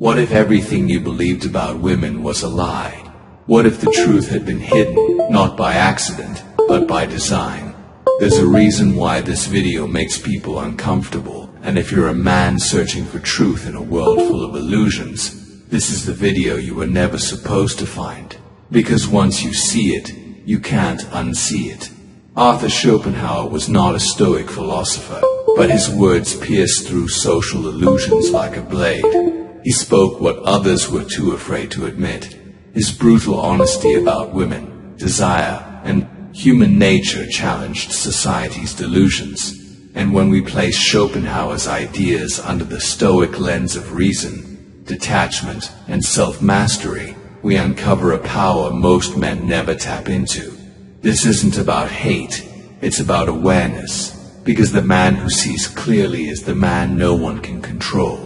What if everything you believed about women was a lie? What if the truth had been hidden, not by accident, but by design? There's a reason why this video makes people uncomfortable, and if you're a man searching for truth in a world full of illusions, this is the video you were never supposed to find. Because once you see it, you can't unsee it. Arthur Schopenhauer was not a Stoic philosopher, but his words pierced through social illusions like a blade. He spoke what others were too afraid to admit. His brutal honesty about women, desire, and human nature challenged society's delusions. And when we place Schopenhauer's ideas under the Stoic lens of reason, detachment, and self-mastery, we uncover a power most men never tap into. This isn't about hate, it's about awareness, because the man who sees clearly is the man no one can control.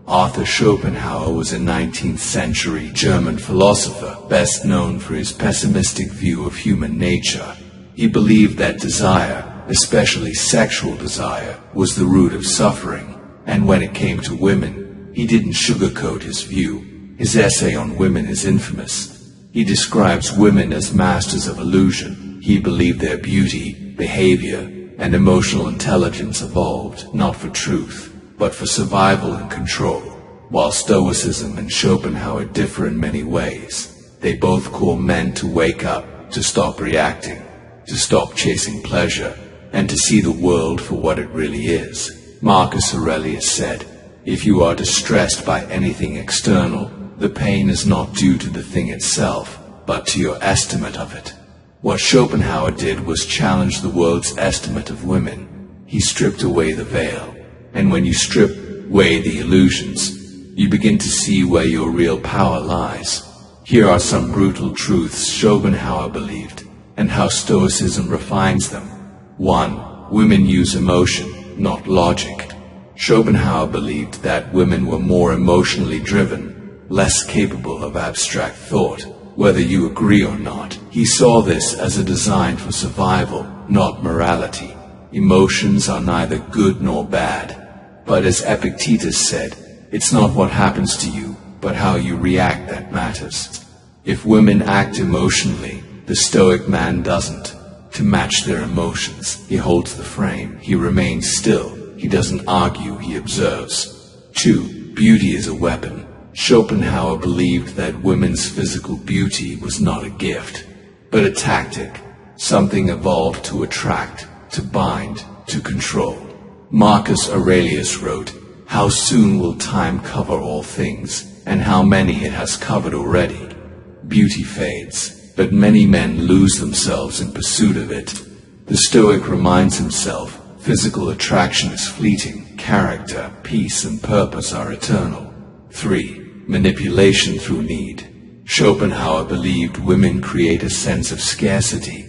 Arthur Schopenhauer was a 19th century German philosopher, best known for his pessimistic view of human nature. He believed that desire, especially sexual desire, was the root of suffering, and when it came to women, he didn't sugarcoat his view. His essay on women is infamous. He describes women as masters of illusion. He believed their beauty, behavior, and emotional intelligence evolved not for truth, but for survival and control. While Stoicism and Schopenhauer differ in many ways, they both call men to wake up, to stop reacting, to stop chasing pleasure, and to see the world for what it really is. Marcus Aurelius said, "If you are distressed by anything external, the pain is not due to the thing itself, but to your estimate of it." What Schopenhauer did was challenge the world's estimate of women. He stripped away the veil. And when you strip away the illusions, you begin to see where your real power lies. Here are some brutal truths Schopenhauer believed, and how Stoicism refines them. 1. Women use emotion, not logic. Schopenhauer believed that women were more emotionally driven, less capable of abstract thought. Whether you agree or not, he saw this as a design for survival, not morality. Emotions are neither good nor bad. But as Epictetus said, it's not what happens to you, but how you react that matters. If women act emotionally, the Stoic man doesn't. To match their emotions, he holds the frame, he remains still, he doesn't argue, he observes. 2. Beauty is a weapon. Schopenhauer believed that women's physical beauty was not a gift, but a tactic, something evolved to attract, to bind, to control. Marcus Aurelius wrote, "How soon will time cover all things, and how many it has covered already." Beauty fades, but many men lose themselves in pursuit of it. The Stoic reminds himself, physical attraction is fleeting, character, peace, and purpose are eternal. 3. Manipulation through need. Schopenhauer believed women create a sense of scarcity,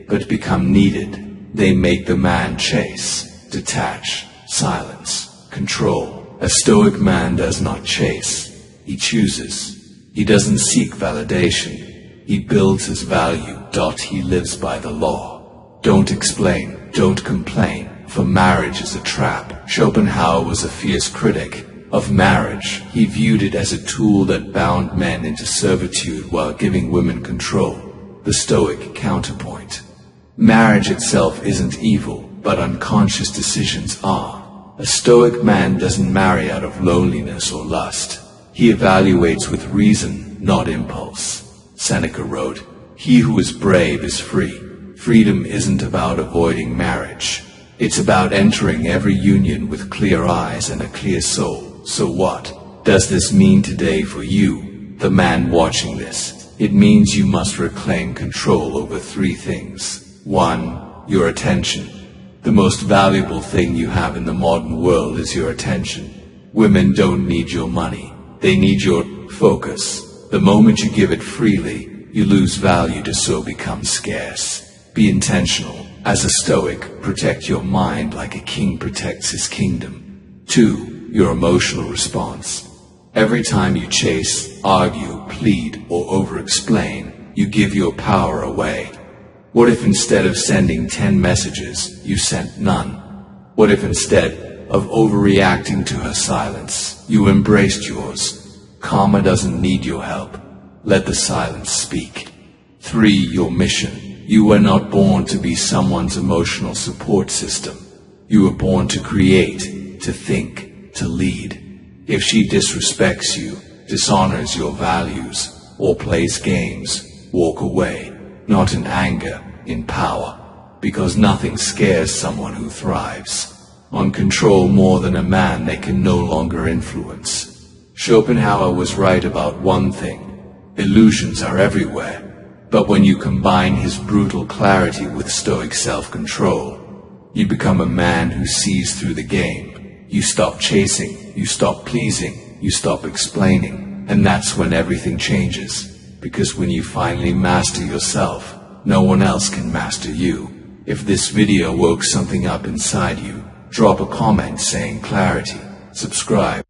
but become needed. They make the man chase, detach, silence, control. A Stoic man does not chase. He chooses. He doesn't seek validation. He builds his value. He lives by the law. Don't explain, don't complain, for marriage is a trap. Schopenhauer was a fierce critic of marriage. He viewed it as a tool that bound men into servitude while giving women control. The Stoic counterpoint. Marriage itself isn't evil, but unconscious decisions are. A Stoic man doesn't marry out of loneliness or lust. He evaluates with reason, not impulse. Seneca wrote, "He who is brave is free." Freedom isn't about avoiding marriage. It's about entering every union with clear eyes and a clear soul. So what does this mean today for you, the man watching this? It means you must reclaim control over 3 things. 1. Your attention. The most valuable thing you have in the modern world is your attention. Women don't need your money. They need your focus. The moment you give it freely, you lose value to so become scarce. Be intentional. As a Stoic, protect your mind like a king protects his kingdom. 2. Your emotional response. Every time you chase, argue, plead, or over-explain, you give your power away. What if instead of sending 10 messages, you sent none? What if instead of overreacting to her silence, you embraced yours? Karma doesn't need your help. Let the silence speak. 3. Your mission. You were not born to be someone's emotional support system. You were born to create, to think, to lead. If she disrespects you, dishonors your values, or plays games, walk away, not in anger, in power, because nothing scares someone who thrives on control more than a man they can no longer influence. Schopenhauer was right about one thing. Illusions are everywhere, but when you combine his brutal clarity with Stoic self-control, you become a man who sees through the game. You stop chasing, you stop pleasing, you stop explaining, and that's when everything changes. Because when you finally master yourself, no one else can master you. If this video woke something up inside you, drop a comment saying clarity, subscribe.